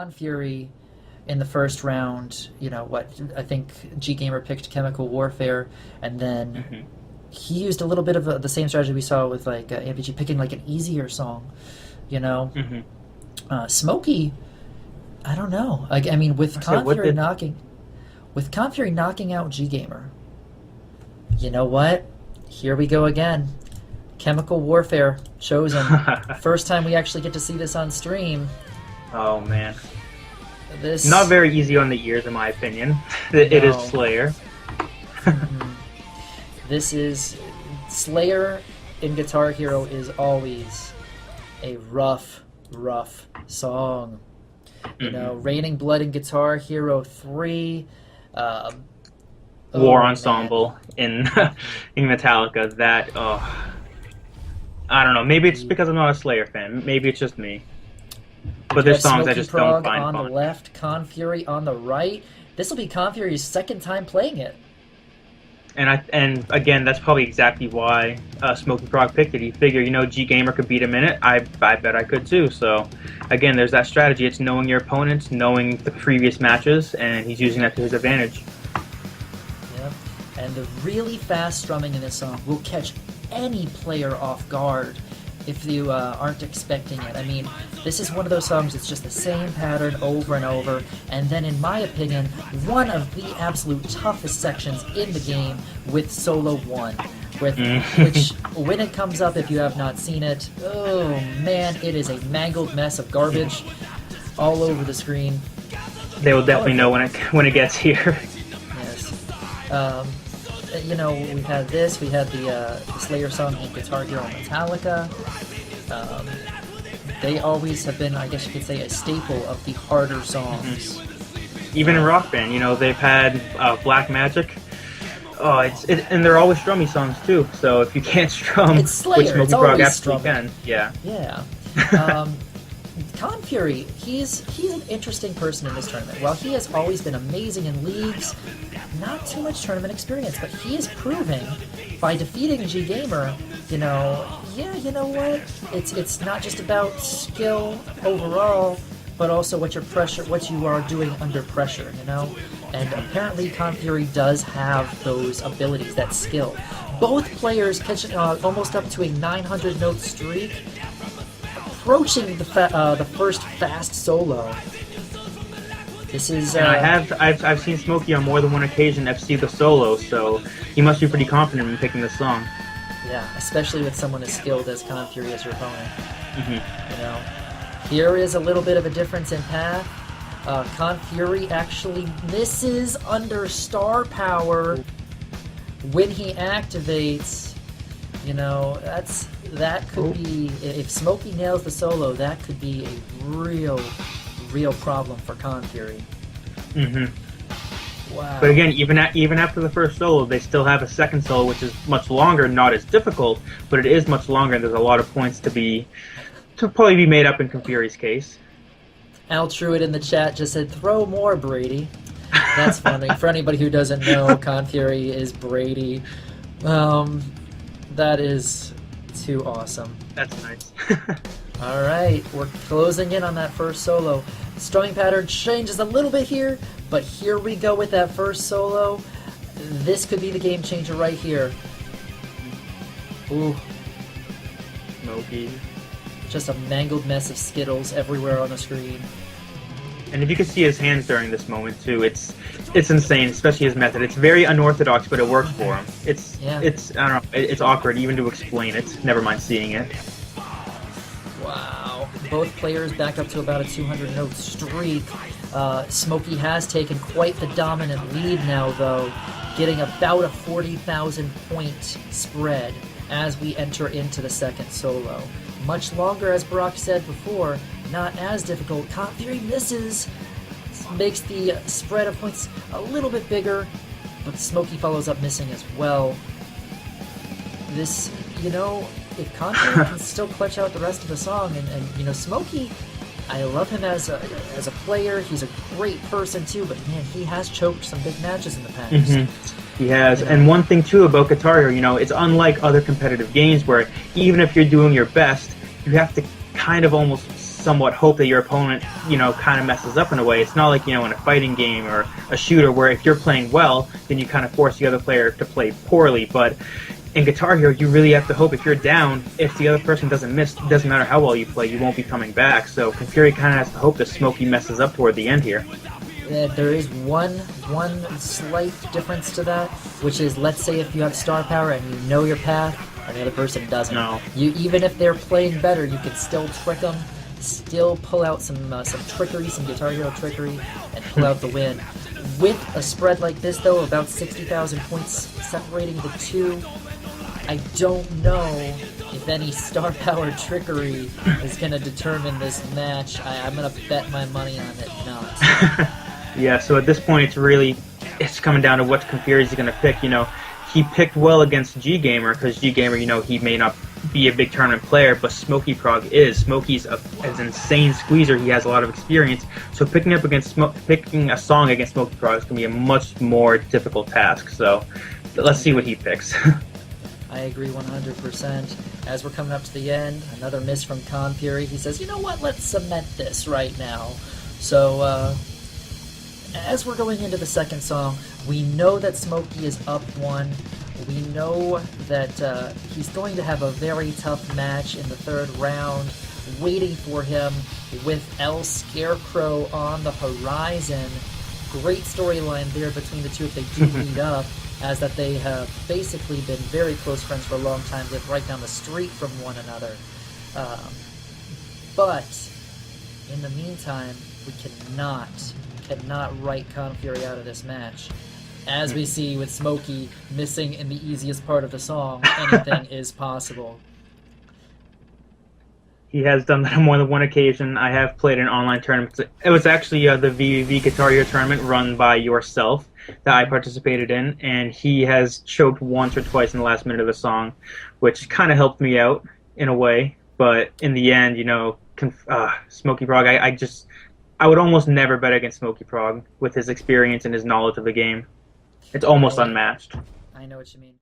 Confury in the first round, you know, what, I think G Gamer picked Chemical Warfare, and then he used a little bit of the same strategy we saw with, like, AMPG, picking, like, an easier song, you know? Smoky, I don't know. I mean, with Confury knocking out G Gamer, you know what? Here we go again. Chemical Warfare chosen. First time we actually get to see this on stream. Oh man. This not very easy on the ears in my opinion. It is Slayer. This is Slayer in Guitar Hero is always a rough song. You know, Raining Blood in Guitar Hero 3, War Ensemble in in Metallica. That I don't know. Maybe it's because I'm not a Slayer fan. Maybe it's just me. But there's songs I just don't find on fun. the left, Confury on the right. This will be Confury's second time playing it. And again, that's probably exactly why Smokyprogg picked it. He figured, you know, G Gamer could beat him in it. I bet I could too. So again, there's that strategy. It's knowing your opponents, knowing the previous matches, and he's using that to his advantage. Yep. And the really fast strumming in this song will catch any player off guard if you aren't expecting it. I mean, this is one of those songs that's just the same pattern over and over, and then in my opinion, one of the absolute toughest sections in the game with Solo 1, which when it comes up, if you have not seen it, oh man, it is a mangled mess of garbage all over the screen. They will definitely know when it gets here. Yes. You know, we had this, we had the Slayer song in Guitar Hero Metallica. They always have been, I guess you could say, a staple of the harder songs. Even in Rock Band, you know, they've had Black Magic. Oh, and they're always strummy songs too. So if you can't strum, it's Slayer. which Smokyprogg absolutely can, yeah. Confury, he's an interesting person in this tournament. While he has always been amazing in leagues, not too much tournament experience, but he is proving by defeating G Gamer, you know, yeah, you know what? It's not just about skill overall, but also what you are doing under pressure, you know? And apparently Confury does have those abilities, that skill. Both players catching almost up to a 900 note streak, approaching the first fast solo. This is. And I've seen Smokey on more than one occasion FC the solo, so he must be pretty confident in picking this song. Yeah, especially with someone as skilled as Confury as your opponent. You know, here is a little bit of a difference in path. Confury actually misses under star power when he activates. You know, that could be, if Smokey nails the solo, that could be a real problem for Confury. Wow. But again, even after the first solo, they still have a second solo, which is much longer, not as difficult, but it is much longer, and there's a lot of points to probably be made up in Confury's case. Al Truitt in the chat just said, "Throw more, Brady." That's funny. For anybody who doesn't know, Confury is Brady. That is too awesome. That's nice. Alright, we're closing in on that first solo. Strumming pattern changes a little bit here, but here we go with that first solo. This could be the game changer right here. Ooh. Smokey. Just a mangled mess of Skittles everywhere on the screen. And if you could see his hands during this moment too, it's insane, especially his method. It's very unorthodox, but it works for him. It's I don't know, it's awkward even to explain it. Never mind seeing it. Wow. Both players back up to about a 200 note streak. Smokey has taken quite the dominant lead now though, getting about a 40,000 point spread as we enter into the second solo. Much longer, as Brock said before, not as difficult. Confury misses, makes the spread of points a little bit bigger, but Smokey follows up missing as well. This, you know, if Confury can still clutch out the rest of the song, and you know, Smokey, I love him as a player. He's a great person too, but man, he has choked some big matches in the past. He has, and one thing too about Guitar Hero, you know, it's unlike other competitive games where even if you're doing your best, you have to kind of almost somewhat hope that your opponent, kind of messes up in a way. It's not like, in a fighting game or a shooter where if you're playing well, then you kind of force the other player to play poorly. But in Guitar Hero, you really have to hope if you're down, if the other person doesn't miss, it doesn't matter how well you play, you won't be coming back. So Confury kind of has to hope that Smoky messes up toward the end here. There is one slight difference to that, which is, let's say if you have star power and you know your path, and the other person doesn't. No. Even if they're playing better, you can still trick them, still pull out some trickery, some Guitar Hero trickery, and pull out the win. With a spread like this, though, about 60,000 points separating the two, I don't know if any star power trickery is going to determine this match. I'm going to bet my money on it not. Yeah, so at this point, it's coming down to what Confury is going to pick. He picked well against G Gamer because G Gamer, he may not be a big tournament player, but Smokyprogg is. Smokey's an insane squeezer. He has a lot of experience. So picking a song against Smokyprogg is going to be a much more difficult task. So let's see what he picks. I agree 100%. As we're coming up to the end, another miss from Confury. He says, you know what, let's cement this right now. So, as we're going into the second song, we know that Smokey is up 1. We know that he's going to have a very tough match in the third round, waiting for him with El Scarecrow on the horizon. Great storyline there between the two if they do meet up, as that they have basically been very close friends for a long time, live right down the street from one another. But in the meantime, we cannot write Confury out of this match. As we see with Smokey missing in the easiest part of the song, anything is possible. He has done that on more than one occasion. I have played an online tournament. It was actually the vVv Guitar Hero tournament run by yourself that I participated in, and he has choked once or twice in the last minute of the song, which kind of helped me out in a way. But in the end, Smokyprogg, I would almost never bet against Smokyprogg with his experience and his knowledge of the game. It's almost unmatched. I know what you mean.